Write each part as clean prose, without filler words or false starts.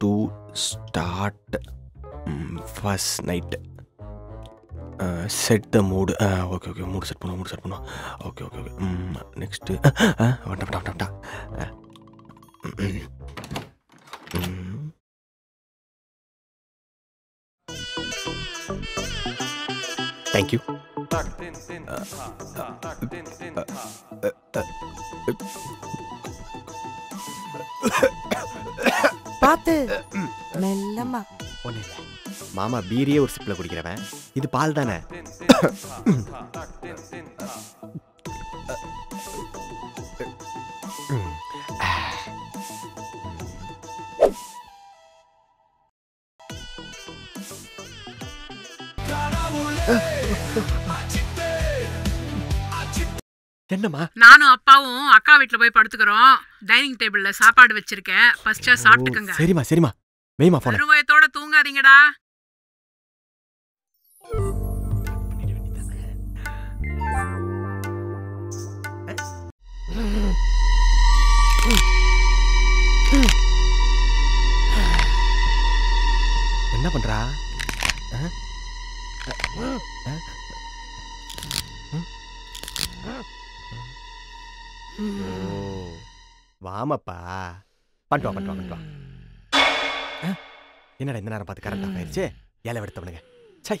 To start first night. Set the mood. Okay okay, mood set பண்ணுவோம். Okay okay okay. Next வண்டா. Thank you. பாத்து மெல்லமா. ஒன்றும் இல்லை மாமா, பீரியே ஒரு சிப்பில் குடிக்கிறவன், இது பால் தானே. என்னம்மா? நானும் அப்பாவும் அக்கா வீட்டுல போய் படுத்துக்கிறோம். டைனிங் டேபிள்ல சாப்பாடு வச்சிருக்கேன், ஃபர்ஸ்டா சாப்பிட்டுக்கங்க. சரிம்மா வெய்மா போன. வெறுவயத்தோட தூங்காதீங்கடா. என்ன பண்றா? வாமப்பா, பண்ணிட்டு வா. என்னடா இந்த நேரம் பார்த்து கரண்ட் ஆஃப் ஆயிடுச்சு? ஏழை எடுத்தவனுங்க. சை.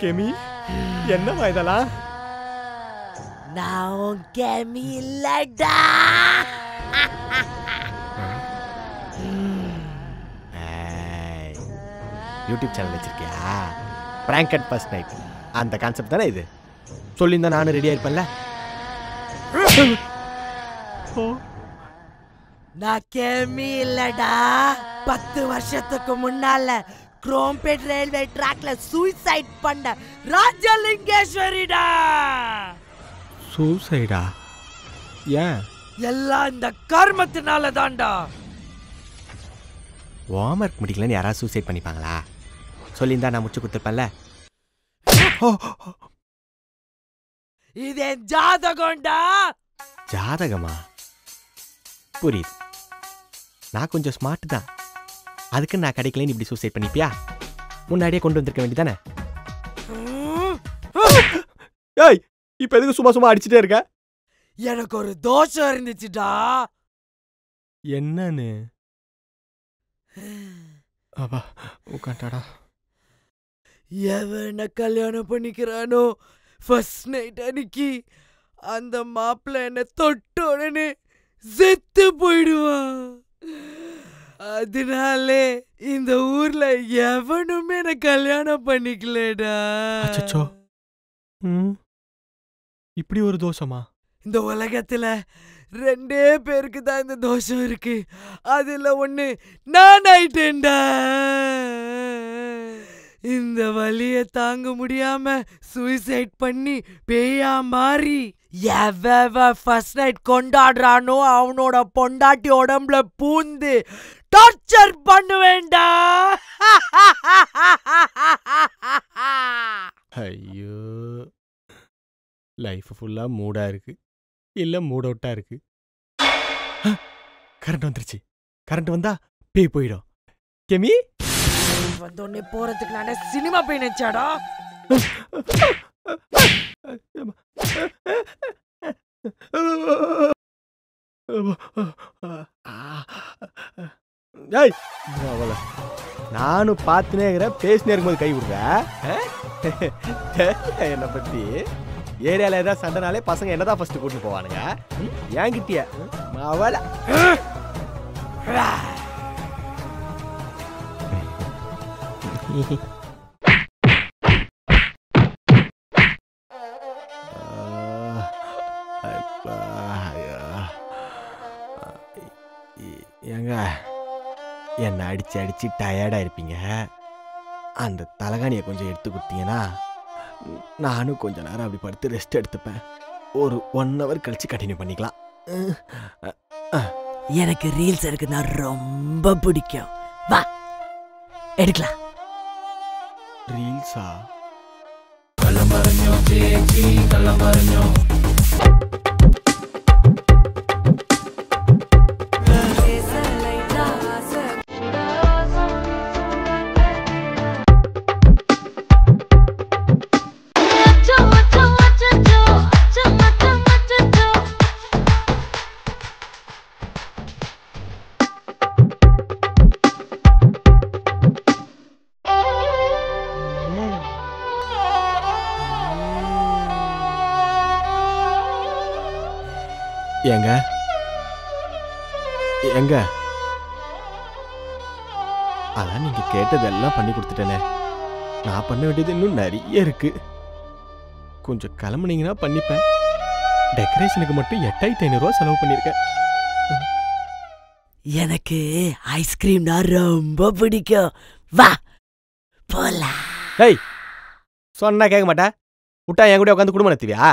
கெமி, என்னமா இதெல்லாம்? நான் கெமி இல்லடா. யூடியூப் சேனல் வச்சிருக்கியா? பிராங்க் அட் ஃபர்ஸ்ட் நைட், அந்த கான்செப்ட் தானே இது? சொல்லியிருந்தா நானும் ரெடியாக இருப்பேன்ல. நான் கெமி இல்லடா. 10 வருஷத்துக்கு முன்னால குரோம்பேட் ரயில்வே ட்ராக்ல சூசைட் பண்ண ராஜலிங்கேஸ்வரிடா. சூசைடா? ஏன்? எல்லாம் இந்த கர்மத்தினால தான்டா. ஹோம்ஒர்க் முடிக்கலன்னு யாராவது சூசைட் பண்ணிப்பாங்களா? சொல்லியிருந்தா நான் முடிச்சு கொடுத்துருப்பேன்ல. இது என் ஜாதகம்டா. ஜாதகமா? புரியுது. நான் கொஞ்சம் ஸ்மார்ட் தான், அதுக்கு நான் கிடைக்கலன்னு இப்படி சூசைட் பண்ணிப்பியா? முன்னாடியே கொண்டு வந்திருக்க வேண்டியதானே? ஏய், இப்ப எதுக்கு சும்மா அடிச்சுட்டே இருக்க? எனக்கு ஒரு தோஷம் இருந்துச்சுடா. என்னன்னு? அப்பா உட்காண்டாடா. எவனை கல்யாணம் பண்ணிக்கிறானோ ஃபர்ஸ்ட் நைட் அன்னைக்கு அந்த மாப்பிள்ள என்ன தொட்ட உடனே செத்து போயிடுவான். அதனாலே இந்த ஊர்ல எவனுமே என்ன கல்யாணம் பண்ணிக்கலடா. அச்சச்சோ. இப்படி ஒரு தோஷமா? இந்த உலகத்துல 2 பேருக்கு தான் இந்த தோஷம் இருக்கு. அதுல ஒண்ணு நான் ஆயிட்டேன்டா. இந்த வலிய தாங்க முடியாம சூசைட் பண்ணி பேயா மாறி எவ ஃபர்ஸ்ட் நைட் கொண்டாடுறானோ அவனோட பொண்டாட்டி உடம்புல பூந்து டார்ச்சர் பண்ணுவேண்டா. ஐயோ, லைஃப் ஃபுல்லா மூடா இருக்கு, இல்ல மூட் அவுட்டா இருக்கு. கரண்ட் வந்துருச்சு. கரண்ட் வந்தா பேய் போயிடும். கெமி வந்தோடனே போறதுக்கு நானே சினிமா போய் நினைச்சாடா. நானும் பார்த்துனே இருக்கிறேன், பேசினே இருக்கும்போது கை விடுற. என்னை பத்தி ஏரியால ஏதாவது சண்டைனாலே பசங்க என்னதான் ஃபர்ஸ்ட் கூட்டிட்டு போவானுங்க. ஏங்கிட்டிய அவள ஏங்க, என்னை அடிச்சு அடிச்சு டயர்டா இருப்பீங்க. அந்த தலகாணியை கொஞ்சம் எடுத்து கொடுத்தீங்கன்னா நானும் கொஞ்ச நேரம் அப்படி படுத்து ரெஸ்ட் எடுத்துப்பேன். ஒரு 1 hour கழிச்சு கண்டினியூ பண்ணிக்கலாம். எனக்கு ரீல்ஸ் எடுக்குன்னா ரொம்ப பிடிக்கும். வா எடுக்கலாம். ரீல்ஸா? எங்க எங்க அதான் நீங்க கேட்டதெல்லாம் பண்ணி கொடுத்துட்டேனே. நான் பண்ண வேண்டியது இன்னும் நிறைய இருக்கு. கொஞ்சம் கிளம்புனீங்கன்னா பண்ணிப்பேன். டெக்கரேஷனுக்கு மட்டும் 8500 ரூபா செலவு பண்ணிருக்கேன். எனக்கு ஐஸ்கிரீம்னா ரொம்ப பிடிக்கும். வா போலாம். ஏய் சொன்னா கேட்க மாட்டா. விட்டா என் கூட உட்காந்து குடும்பம் நடத்துவியா?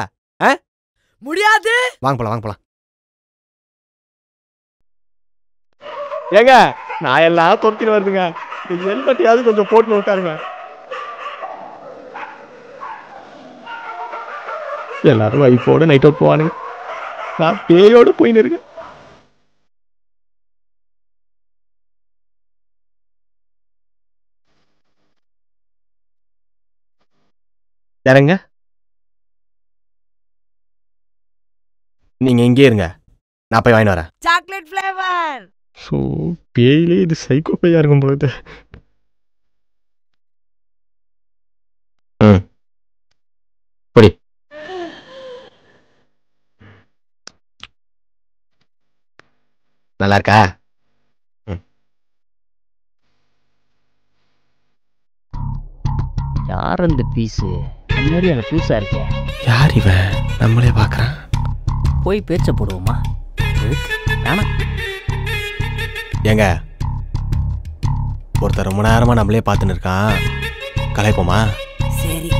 முடியாது. வாங்க போலாம், வாங்க போலாம். ஏங்க நான் எல்லாம் தொத்திட்டு வருதுங்க. ஹெல்மெட்டையாவது கொஞ்சம் போட்டு உட்காருங்க. எல்லாரும் வைஃபோட நைட் அவுட் போவானுங்க. நான் பேயோட போயின்னு இருக்கேன். யாருங்க? நீங்க இங்கே இருங்க, நான் போய் வாங்கிட்டு வரேன். Chocolate flavour. ஸோ பேயிலே இது சைக்கோ பேயா இருக்கும் போது. புடி. நல்லா இருக்கா? யார் அந்த பீஸு? முன்னாடி அந்த பீஸா இருக்கே. யார் இவன்? நம்மளே பார்க்குறான். போய் பேச்ச போடுவோமா? வேணாம். ஏங்க ஒருத்தர் ரொம்ப நேரமா நம்மளே பார்த்துன்னு இருக்கான். கலாய்ப்போமா? சரி.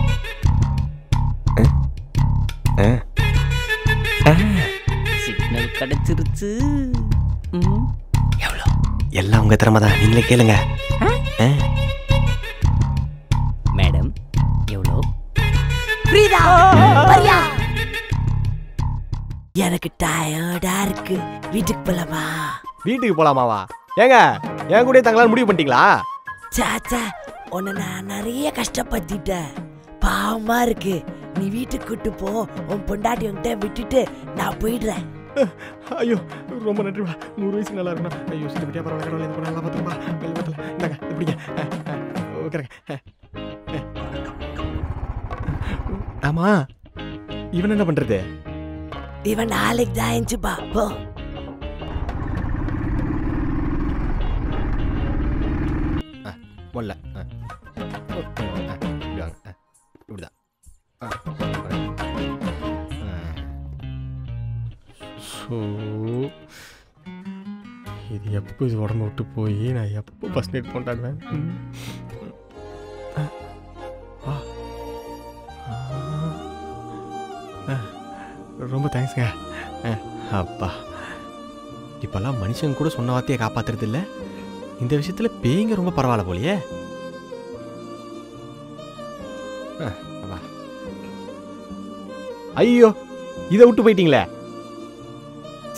சிக்னல் கிடைச்சிருச்சு. எவ்வளோ? எல்லாம் உங்க திறமை தான், நீங்களே கேளுங்க. மேடம் எவ்வளோ? ஃப்ரீதா வரியா? எனக்கு டயர்டா இருக்கு, வீட்டுக்கு போலாமா? வீட்டுக்கு போலாமாவா? ஏங்க என் கூட தங்களால் முடிவு பண்ணிட்டீங்களா? சாச்சா உன்னை நான் நிறைய கஷ்டப்படுத்திட்டேன், பாவமா இருக்கு. நீ வீட்டுக்கு கூட்டு போ, உன் பொண்டாட்டி உன்கிட்ட விட்டுட்டு நான் போயிடுறேன். ஐயோ ரொம்ப நன்றிவா. 100 வயசுக்கு நல்லா இருக்கணும். ஐயோ சிட்டு விட்டியா பரவாயில்ல, கடவுளே இந்த நல்லா பார்த்துப்பா. வெள்ளத்தில் இந்தாங்க எப்படிங்க? ஓகேங்க. ஆமா இவன் என்ன பண்றது? இவன் நாளைக்கு தான் எஞ்சுப்பா போ. போடல இப்படிதான். ஸோ இது எப்போ இது உடம்பு விட்டு போய் நான் எப்போ ஃபர்ஸ்ட் நைட் கொண்டாடுவேன்? ரொம்ப தேங்க்ஸுங்க. அப்பா இப்போல்லாம் மனுஷங்க கூட சொன்ன வார்த்தையை காப்பாத்துறது இல்லை. இந்த விஷயத்துல பேய்ங்க ரொம்ப பரவாயில்ல போலியே. ஐயோ இதை விட்டு போயிட்டீங்களே.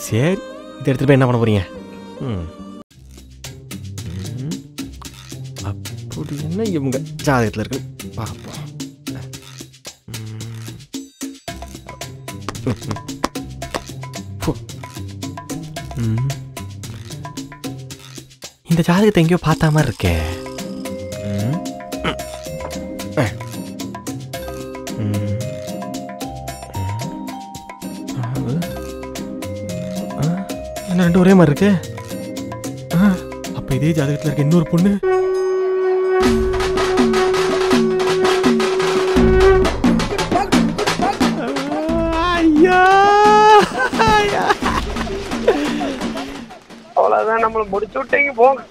சரி இதை எடுத்துட்டு போய் என்ன பண்ண போறீங்க? அப்படி என்ன இவங்க ஜாதகத்தில் இருக்கு பார்ப்போம். இந்த ஜாதகத்தை எங்கேயோ பார்த்த மாதிரி இருக்கே. என்ன ரெண்டு ஒரே மாதிரி இருக்கு. அப்ப இதே ஜாதகத்தில் இருக்க இன்னொரு பொண்ணு. அவ்வளவுதான், நம்மள முடிச்சு விட்டீங்க போங்க.